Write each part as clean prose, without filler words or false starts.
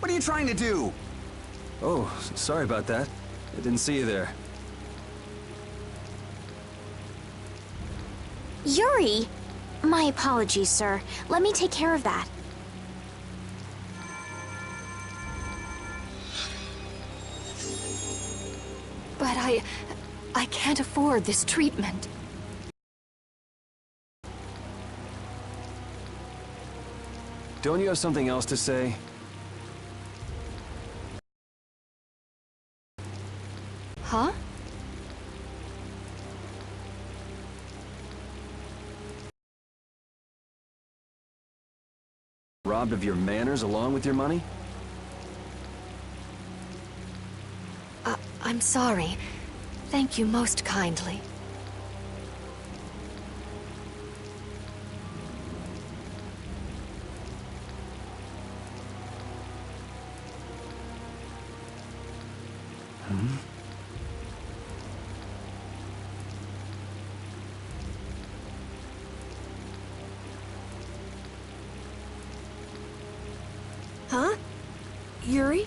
What are you trying to do? Oh, sorry about that. I didn't see you there. Yuri! My apologies, sir. Let me take care of that. But I can't afford this treatment. Don't you have something else to say? Huh? Robbed of your manners along with your money? I'm sorry. Thank you most kindly. Huh? Yuri?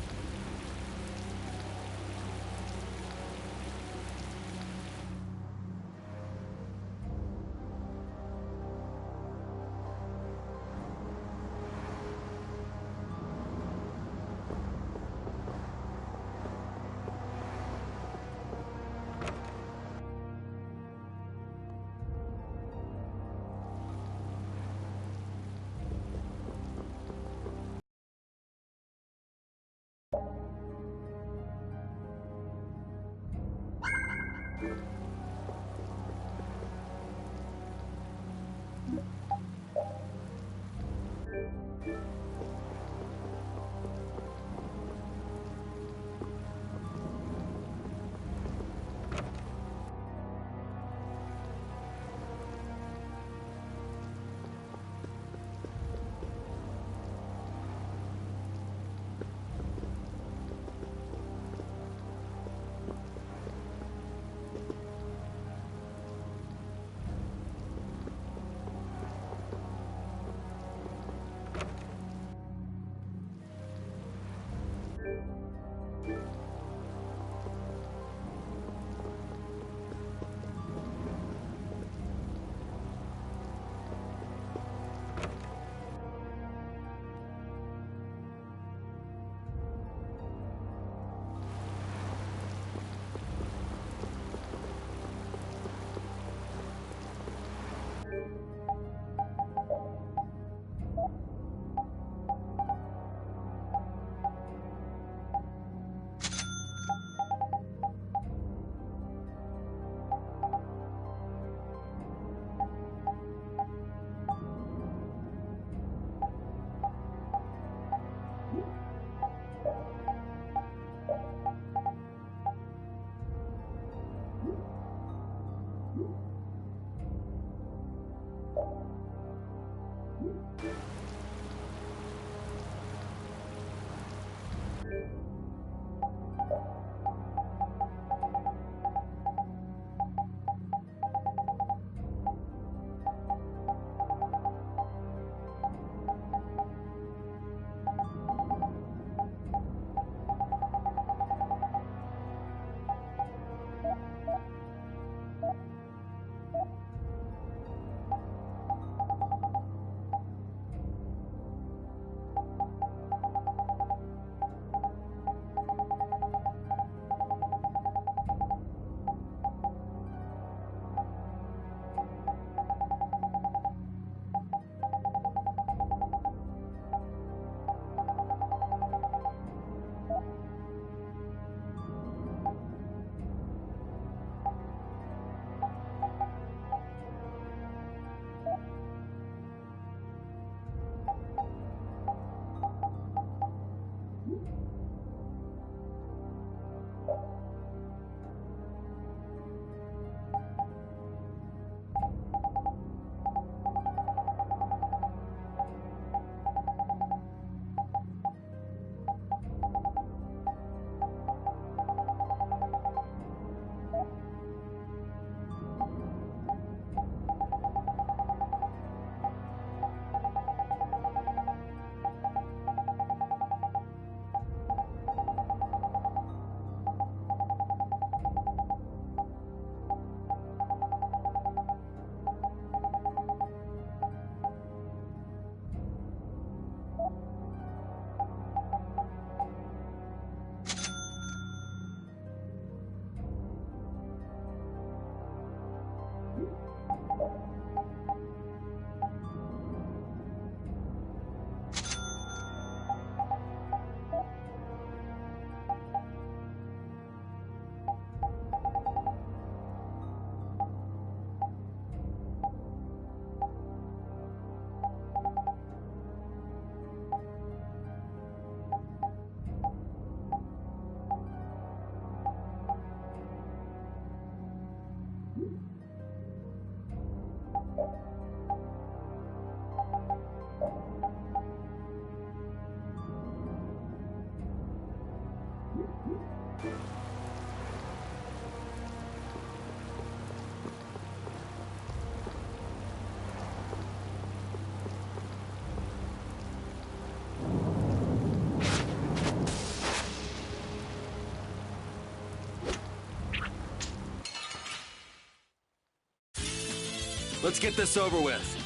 Let's get this over with.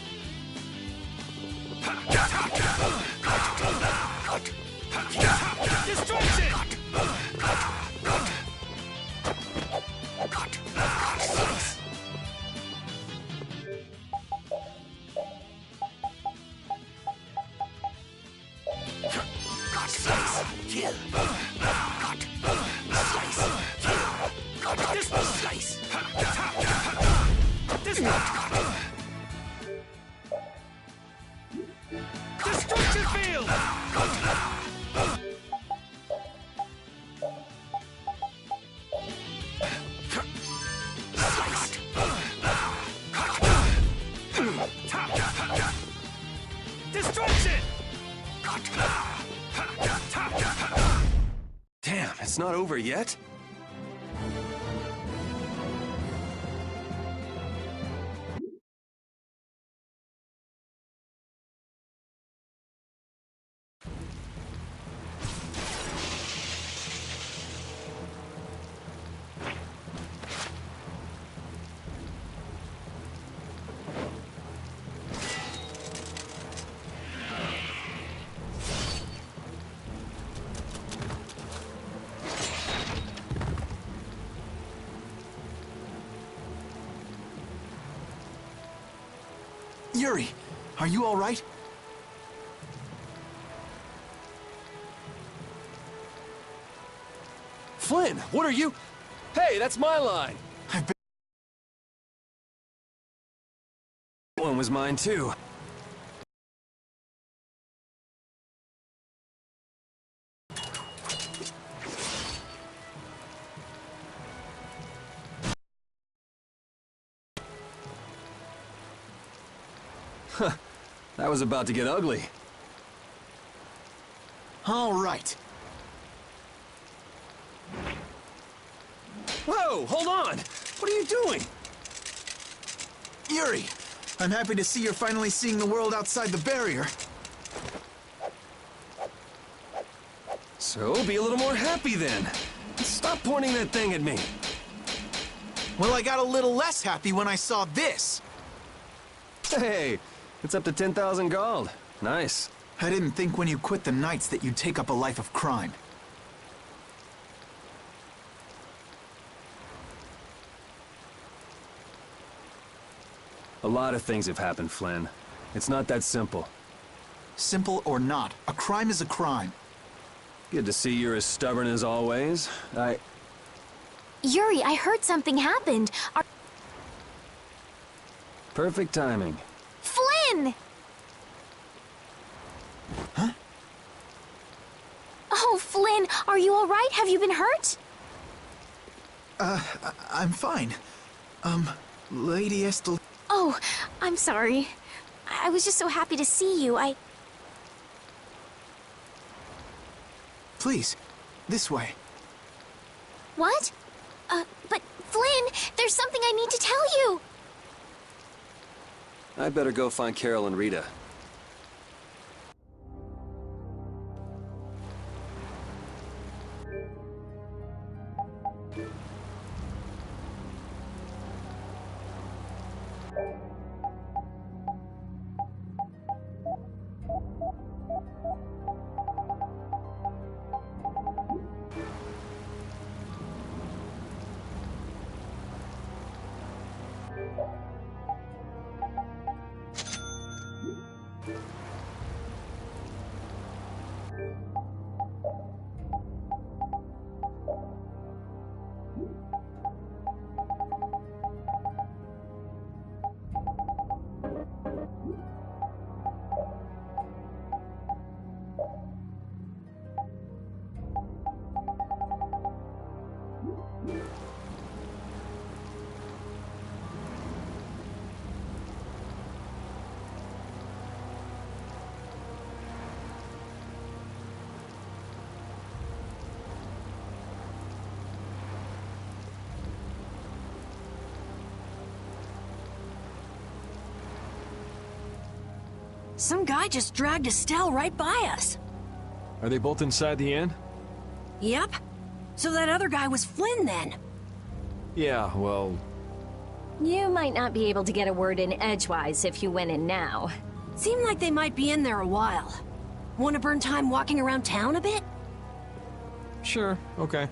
Destruction! Kill. Slice. Destruction field! Destruction! Damn, it's not over yet? Yuri, are you all right? Flynn, what are you? Hey, that's my line. I've been... That one was mine too. Huh, that was about to get ugly. All right. Whoa, hold on! What are you doing? Yuri, I'm happy to see you're finally seeing the world outside the barrier. So, be a little more happy then. Stop pointing that thing at me. Well, I got a little less happy when I saw this. Hey, it's up to 10,000 gold. Nice. I didn't think when you quit the Knights that you'd take up a life of crime. A lot of things have happened, Flynn. It's not that simple. Simple or not, a crime is a crime. Good to see you're as stubborn as always. Yuri, I heard something happened. Perfect timing. Flynn! Huh? Oh, Flynn, are you all right? Have you been hurt? I'm fine. Lady Estel... Oh, I'm sorry. I was just so happy to see you. Please, this way. What? But Flynn, there's something I need to tell you. I better go find Carol and Rita. Some guy just dragged Estelle right by us. Are they both inside the inn? Yep. So that other guy was Flynn then. Yeah, well... You might not be able to get a word in edgewise if you went in now. Seemed like they might be in there a while. Want to burn time walking around town a bit? Sure, okay.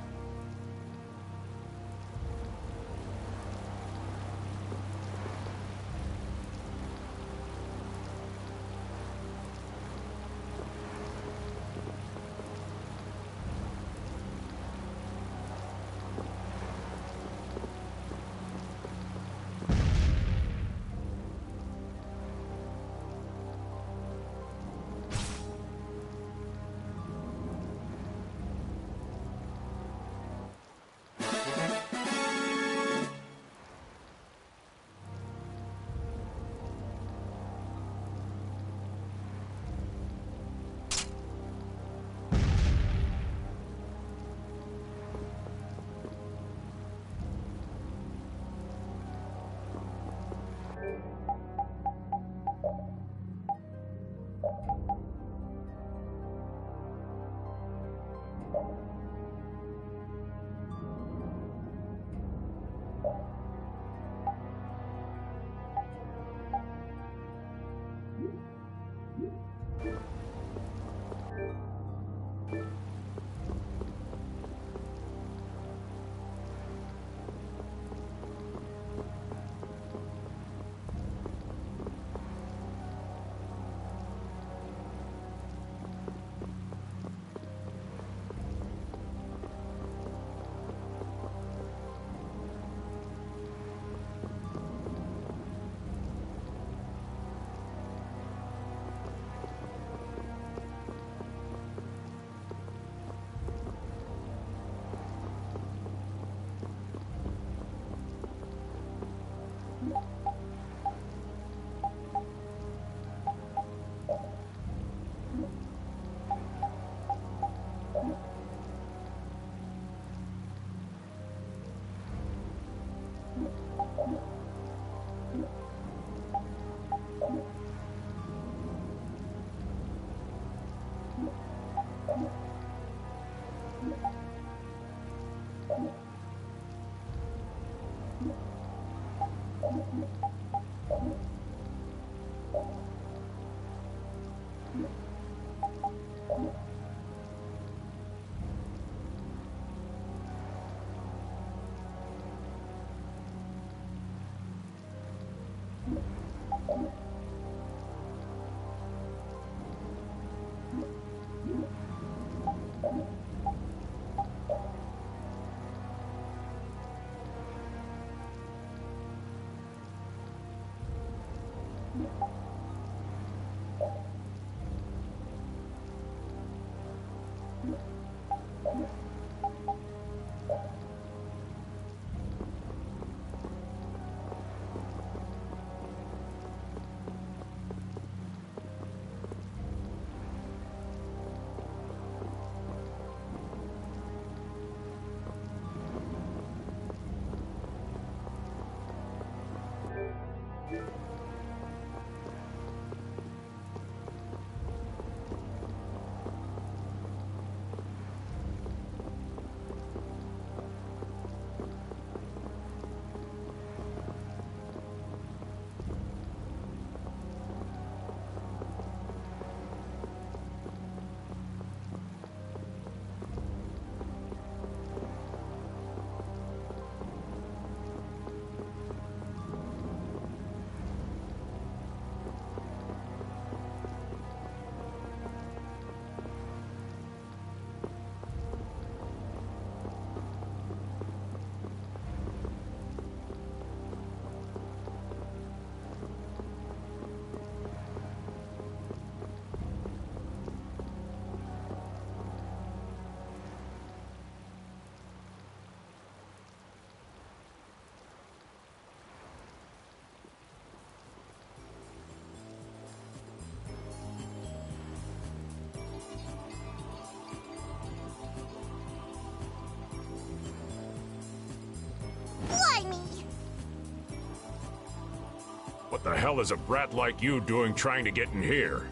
hell is a brat like you doing trying to get in here?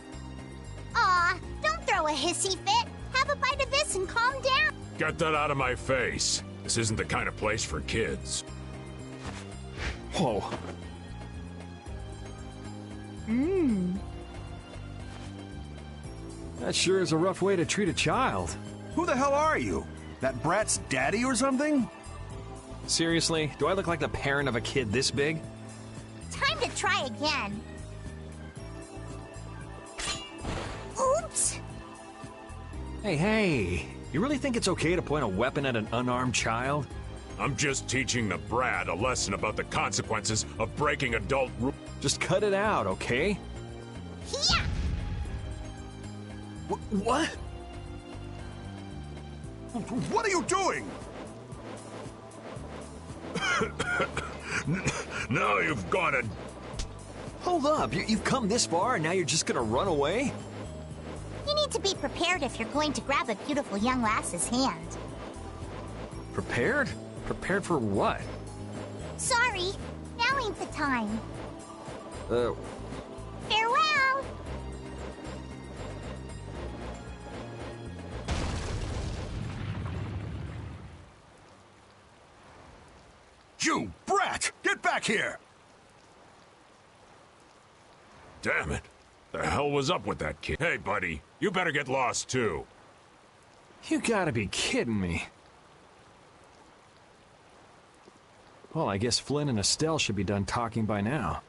Aw, don't throw a hissy fit. Have a bite of this and calm down. Get that out of my face. This isn't the kind of place for kids. Whoa. That sure is a rough way to treat a child. Who the hell are you? That brat's daddy or something? Seriously? Do I look like the parent of a kid this big? Time to try again. Oops! Hey, you really think it's okay to point a weapon at an unarmed child? I'm just teaching the brat a lesson about the consequences of breaking adult rules. Just cut it out, okay? Yeah! What? What are you doing? Now you've got it. Hold up, you've come this far and now you're just gonna run away? You need to be prepared if you're going to grab a beautiful young lass's hand. Prepared? Prepared for what? Sorry, now ain't the time. Farewell! You brat! Get back here! Damn it. The hell was up with that kid? Hey, buddy, you better get lost too. You gotta be kidding me. Well, I guess Flynn and Estelle should be done talking by now.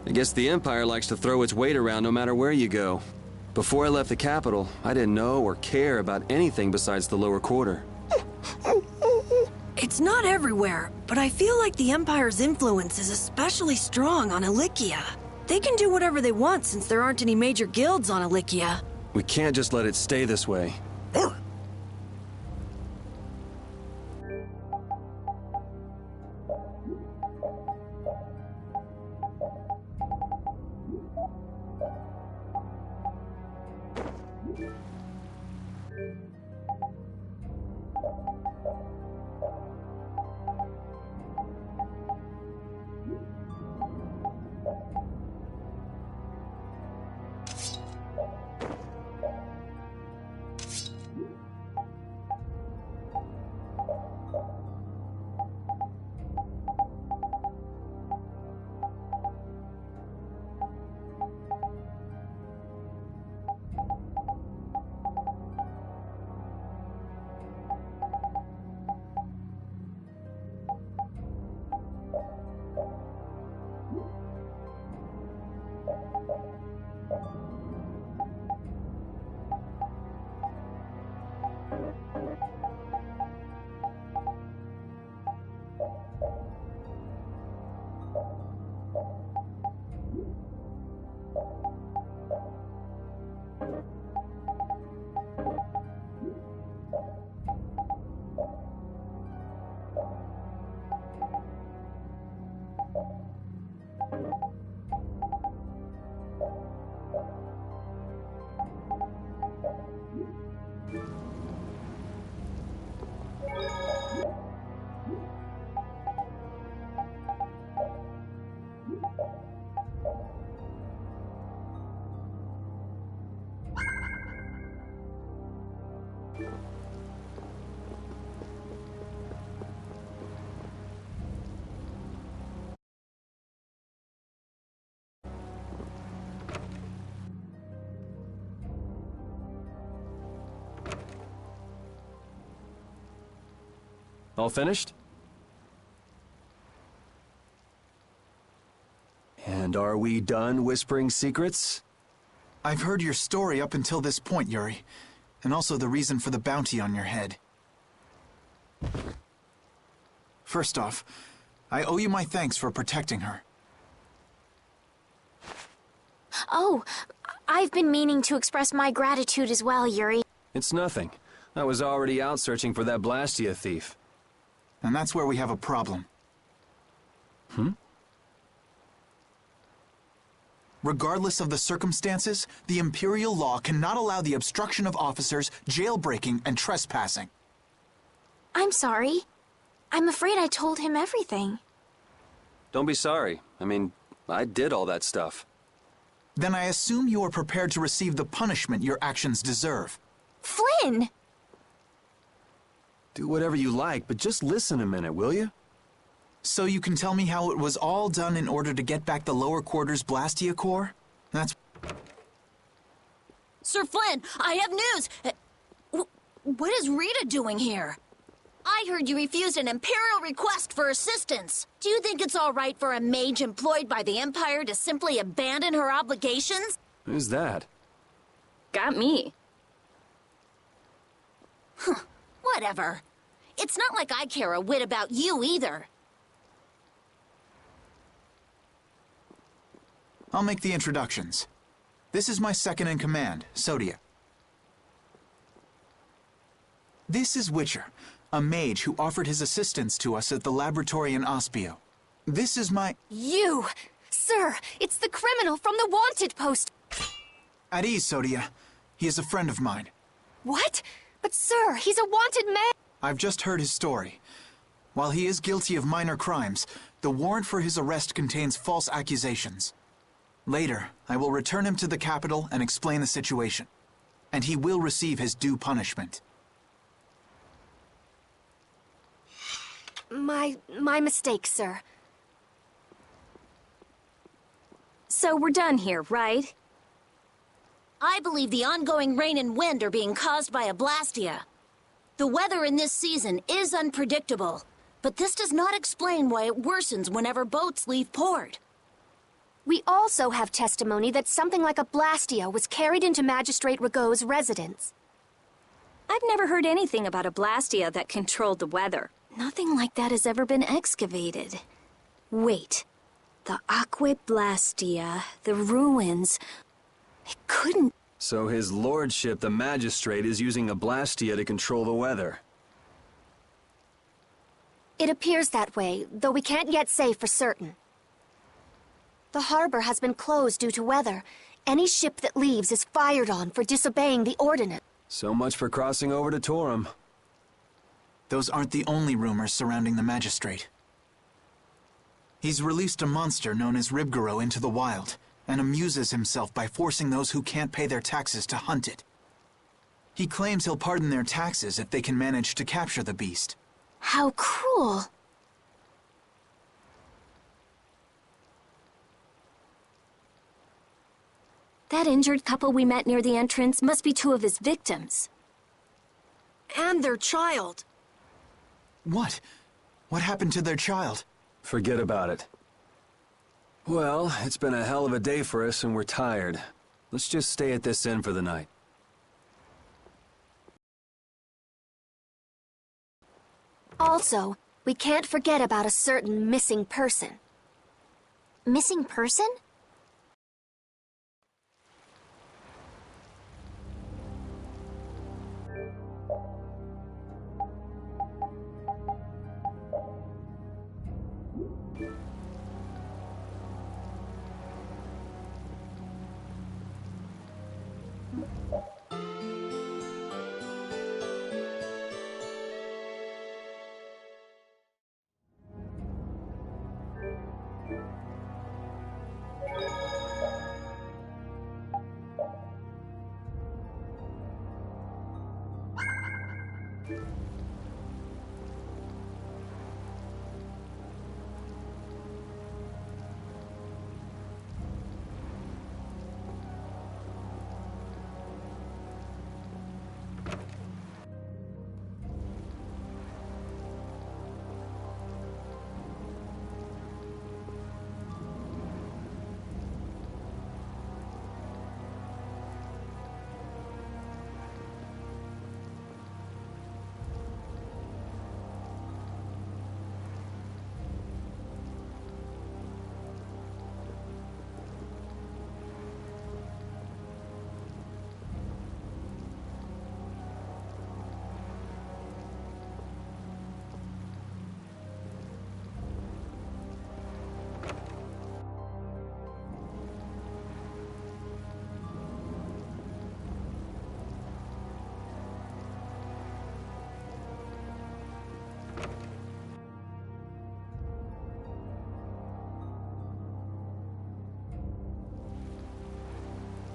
I guess the Empire likes to throw its weight around no matter where you go. Before I left the capital, I didn't know or care about anything besides the lower quarter. It's not everywhere, but I feel like the Empire's influence is especially strong on Ilikia. They can do whatever they want since there aren't any major guilds on Ilikia. We can't just let it stay this way. All finished? And are we done whispering secrets? I've heard your story up until this point, Yuri, and also the reason for the bounty on your head. First off, I owe you my thanks for protecting her. Oh, I've been meaning to express my gratitude as well, Yuri. It's nothing. I was already out searching for that Blastia thief. And that's where we have a problem. Regardless of the circumstances, the Imperial law cannot allow the obstruction of officers, jailbreaking, and trespassing. I'm sorry. I'm afraid I told him everything. Don't be sorry. I mean, I did all that stuff. Then I assume you are prepared to receive the punishment your actions deserve. Flynn! Do whatever you like, but just listen a minute, will you? So you can tell me how it was all done in order to get back the lower quarters Blastia core? That's... Sir Flynn, I have news! What is Rita doing here? I heard you refused an Imperial request for assistance. Do you think it's all right for a mage employed by the Empire to simply abandon her obligations? Who's that? Got me. Whatever. It's not like I care a whit about you either. I'll make the introductions. This is my second-in-command, Sodia. This is Witcher, a mage who offered his assistance to us at the laboratory in Ospio. This is my... You! Sir, it's the criminal from the wanted post! At ease, Sodia. He is a friend of mine. What? But sir, he's a wanted man! I've just heard his story. While he is guilty of minor crimes, the warrant for his arrest contains false accusations. Later, I will return him to the capital and explain the situation. And he will receive his due punishment. My mistake, sir. So we're done here, right? I believe the ongoing rain and wind are being caused by a Blastia. The weather in this season is unpredictable, but this does not explain why it worsens whenever boats leave port. We also have testimony that something like a Blastia was carried into Magistrate Rigaud's residence. I've never heard anything about a Blastia that controlled the weather. Nothing like that has ever been excavated. Wait. The Aqua Blastia, the ruins... It couldn't... So his lordship, the magistrate, is using a Blastia to control the weather. It appears that way, though we can't yet say for certain. The harbor has been closed due to weather. Any ship that leaves is fired on for disobeying the ordinance. So much for crossing over to Torum. Those aren't the only rumors surrounding the magistrate. He's released a monster known as Ribgaro into the wild, and amuses himself by forcing those who can't pay their taxes to hunt it. He claims he'll pardon their taxes if they can manage to capture the beast. How cruel! That injured couple we met near the entrance must be two of his victims. And their child. What? What happened to their child? Forget about it. Well, it's been a hell of a day for us and we're tired. Let's just stay at this inn for the night. Also, we can't forget about a certain missing person. Missing person?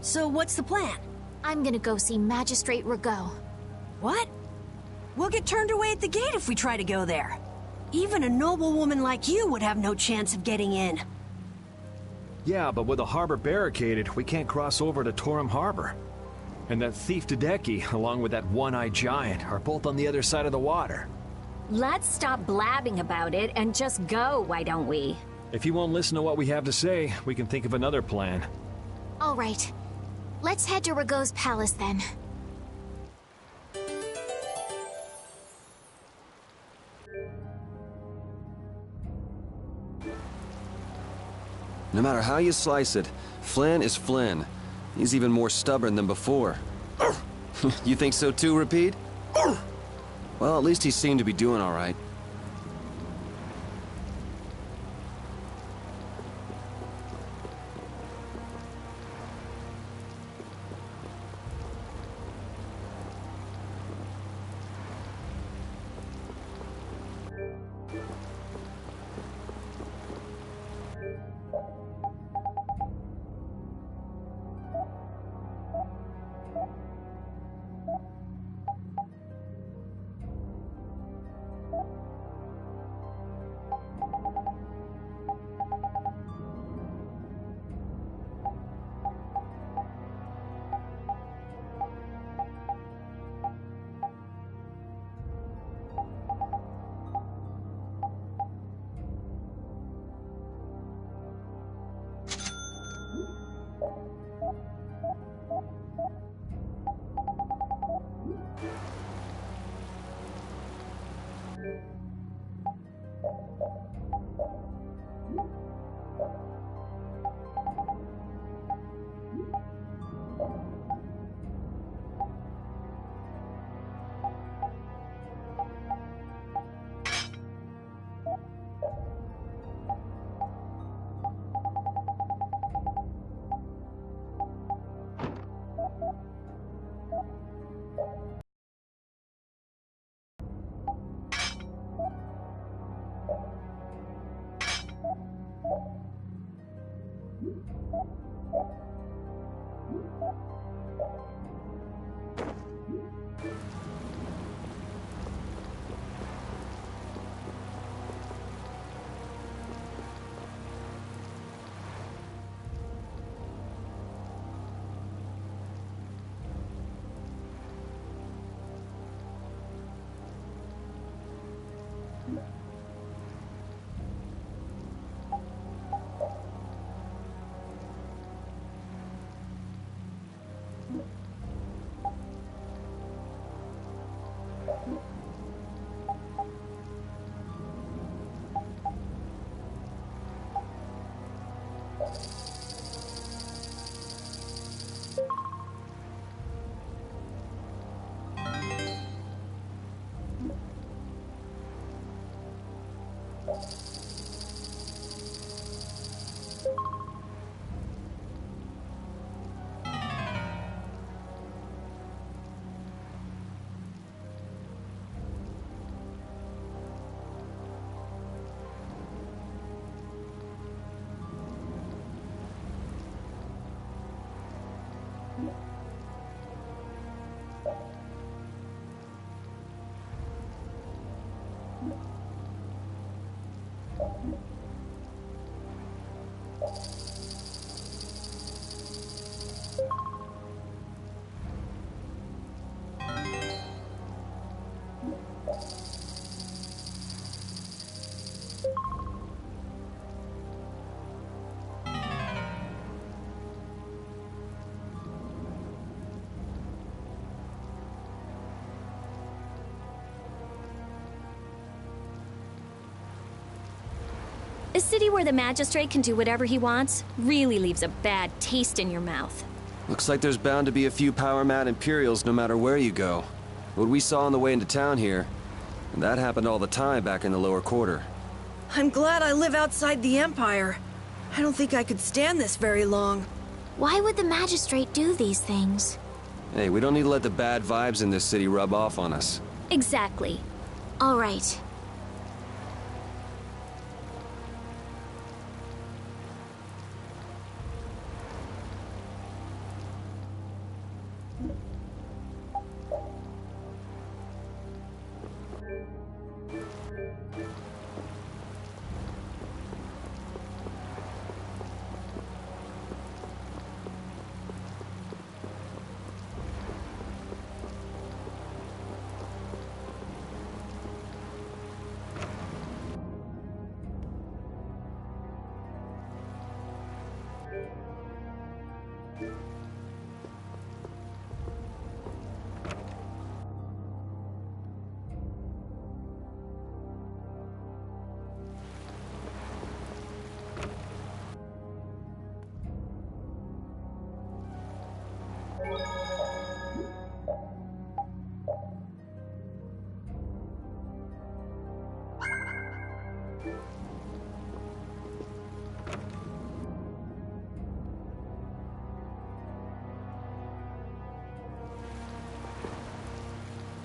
So what's the plan? I'm gonna go see Magistrate Rigaud. What? We'll get turned away at the gate if we try to go there. Even a noble woman like you would have no chance of getting in. Yeah, but with the harbor barricaded, we can't cross over to Torum Harbor. And that thief Tadeki, along with that one-eyed giant, are both on the other side of the water. Let's stop blabbing about it and just go, why don't we? If you won't listen to what we have to say, we can think of another plan. All right. Let's head to Rigaud's palace then. No matter how you slice it, Flynn is Flynn. He's even more stubborn than before. You think so too, Repeat? Well, at least he seemed to be doing all right. A city where the magistrate can do whatever he wants really leaves a bad taste in your mouth. Looks like there's bound to be a few power-mad Imperials no matter where you go. What we saw on the way into town here, that happened all the time back in the lower quarter. I'm glad I live outside the Empire. I don't think I could stand this very long. Why would the magistrate do these things? Hey, we don't need to let the bad vibes in this city rub off on us. Exactly. All right.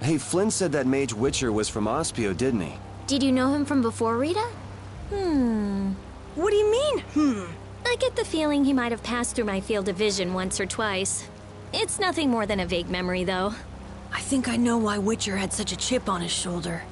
Hey, Flynn said that Mage Witcher was from Ospio, didn't he? Did you know him from before, Rita? What do you mean, I get the feeling he might have passed through my field of vision once or twice. It's nothing more than a vague memory, though. I think I know why Witcher had such a chip on his shoulder.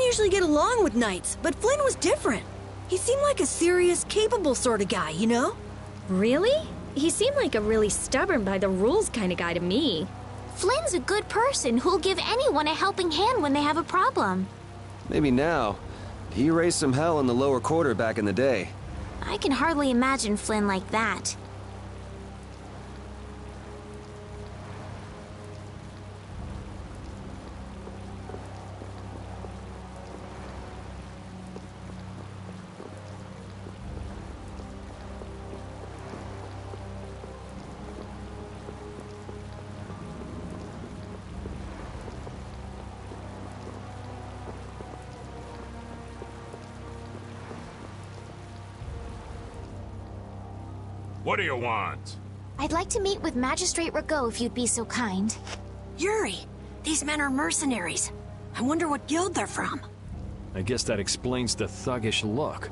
Usually get along with knights, but Flynn was different. He seemed like a serious, capable sort of guy, you know? Really? He seemed like a really stubborn by the rules kind of guy to me. Flynn's a good person who'll give anyone a helping hand when they have a problem. Maybe now. He raised some hell in the lower quarter back in the day. I can hardly imagine Flynn like that. What do you want? I'd like to meet with Magistrate Rago if you'd be so kind. Yuri, these men are mercenaries. I wonder what guild they're from. I guess that explains the thuggish look.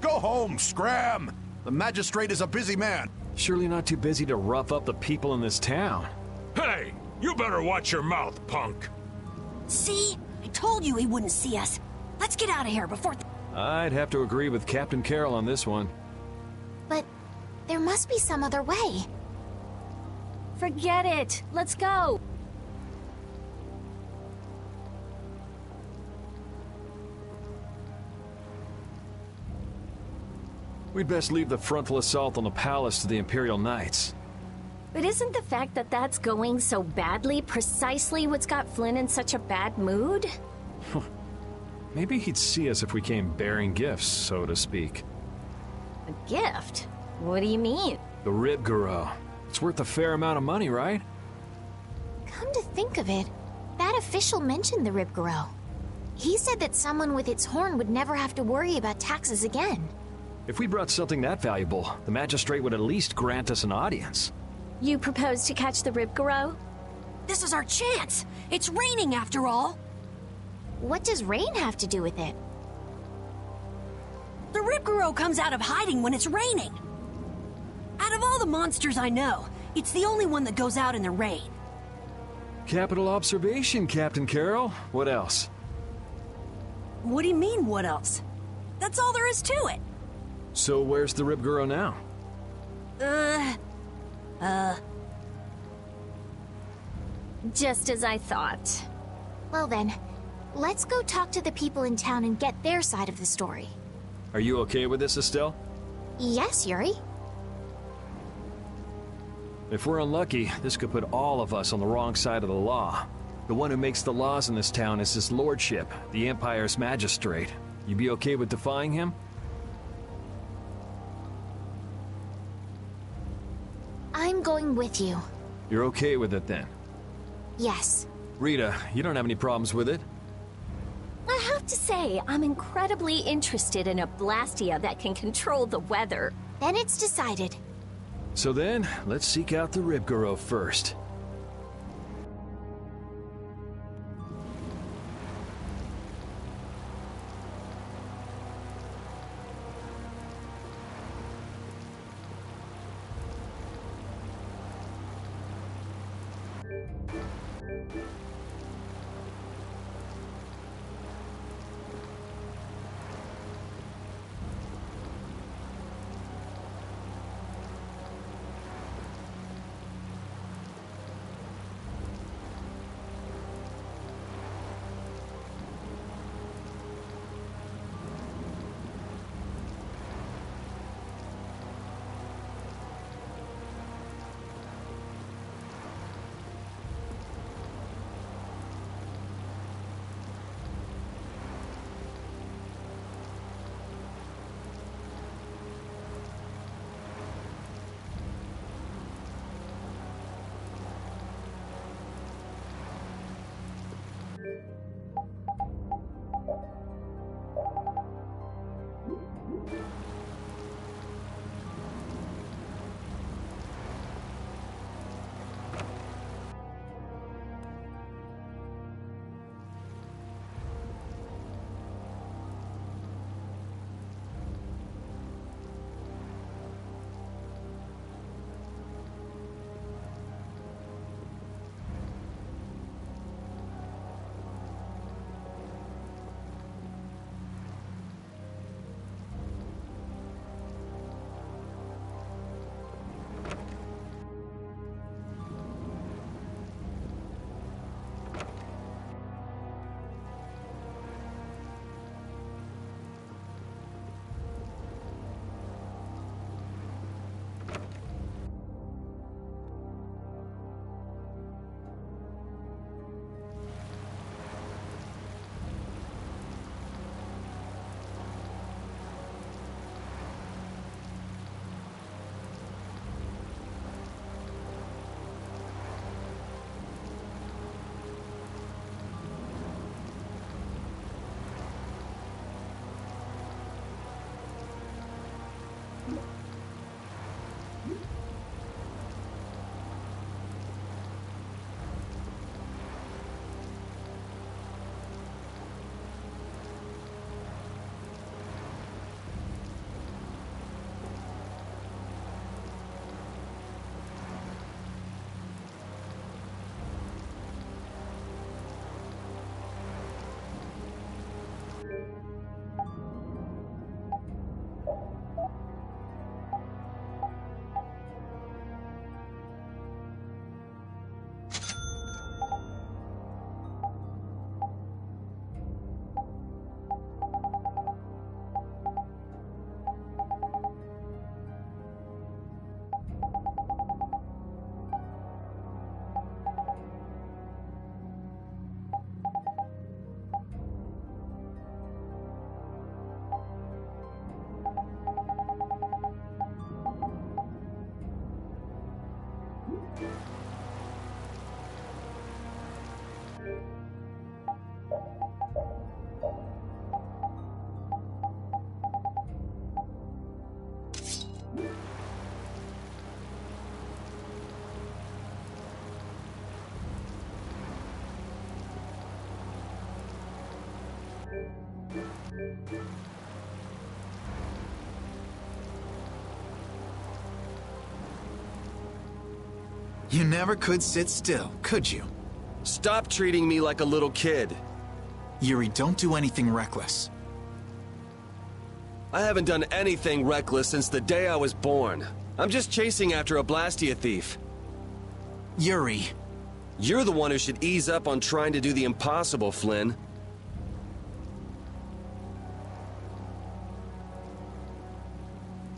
Go home, Scram! The magistrate is a busy man. Surely not too busy to rough up the people in this town. Hey, you better watch your mouth, punk. See? I told you he wouldn't see us. Let's get out of here before... I'd have to agree with Captain Carroll on this one. But there must be some other way. Forget it. Let's go. We'd best leave the frontal assault on the palace to the Imperial Knights. But isn't the fact that that's going so badly precisely what's got Flynn in such a bad mood? Maybe he'd see us if we came bearing gifts, so to speak. A gift? What do you mean? The Rib Garou. It's worth a fair amount of money, right? Come to think of it, that official mentioned the Rib Garou. He said that someone with its horn would never have to worry about taxes again. If we brought something that valuable, the magistrate would at least grant us an audience. You propose to catch the Rib Garou? This is our chance. It's raining after all. What does rain have to do with it? The Rib Garou comes out of hiding when it's raining. Out of all the monsters I know, it's the only one that goes out in the rain. Capital observation, Captain Carroll. What else? What do you mean, what else? That's all there is to it. So where's the Rib Garou now? Just as I thought. Well then, let's go talk to the people in town and get their side of the story. Are you okay with this, Estelle? Yes, Yuri. If we're unlucky, this could put all of us on the wrong side of the law. The one who makes the laws in this town is his lordship, the Empire's magistrate. You be okay with defying him? I'm going with you. You're okay with it then? Yes. Rita, you don't have any problems with it? I have to say, I'm incredibly interested in a Blastia that can control the weather. Then it's decided. So then, let's seek out the Rib Garou first. You never could sit still, could you? Stop treating me like a little kid. Yuri, don't do anything reckless. I haven't done anything reckless since the day I was born. I'm just chasing after a Blastia thief. Yuri. You're the one who should ease up on trying to do the impossible, Flynn.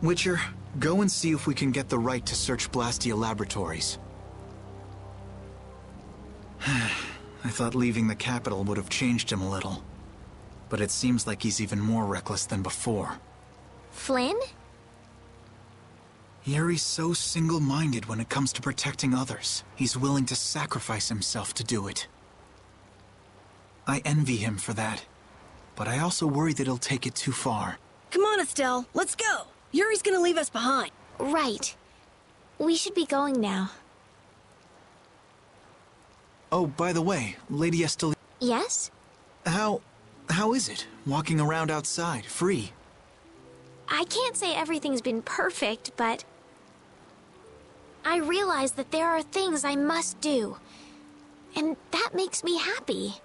Witcher, go and see if we can get the right to search Blastia laboratories. I thought leaving the capital would have changed him a little. But it seems like he's even more reckless than before. Flynn? Yuri's so single-minded when it comes to protecting others. He's willing to sacrifice himself to do it. I envy him for that. But I also worry that he'll take it too far. Come on, Estelle, let's go. Yuri's gonna leave us behind. Right. We should be going now. Oh, by the way, Lady Estelle... Yes? How is it, walking around outside, free? I can't say everything's been perfect, but... I realize that there are things I must do. And that makes me happy.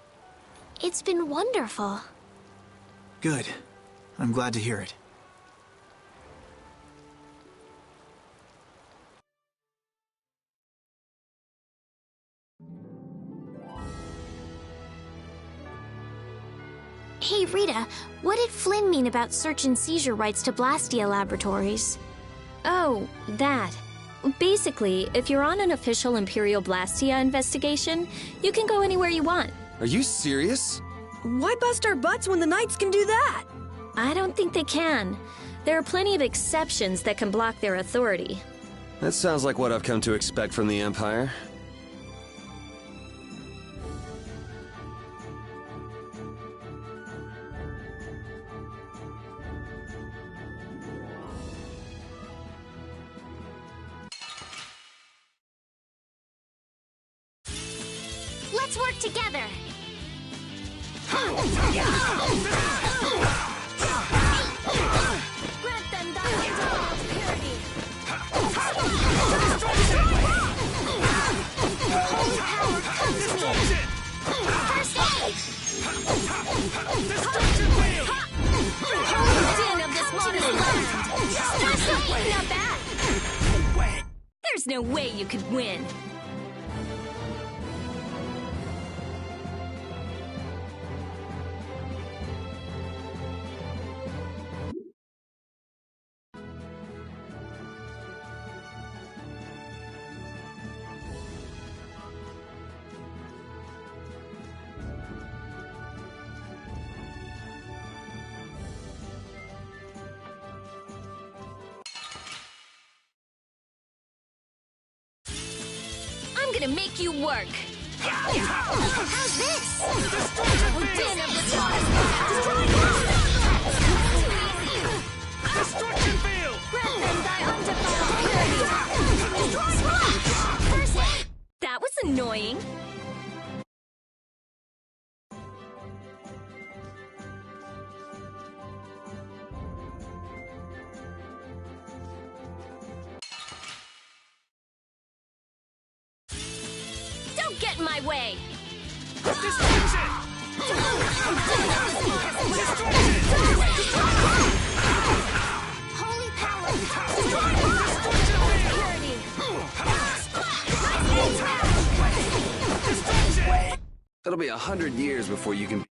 It's been wonderful. Good. I'm glad to hear it. Hey, Rita, what did Flynn mean about search and seizure rights to Blastia laboratories? Oh, that. Basically, if you're on an official Imperial Blastia investigation, you can go anywhere you want. Are you serious? Why bust our butts when the Knights can do that? I don't think they can. There are plenty of exceptions that can block their authority. That sounds like what I've come to expect from the Empire. Let's work together! Grant them thy untold purity! Holy power, come to me! First aid! Holy din of this modest land! Not bad! There's no way you could win. I'm gonna make you work. How's this? Din of the Destruction field! Grant them thy undefiled purity! First aid! That was annoying. Don't get in my way. Destruction! Holy power! It'll be 100 years before you can...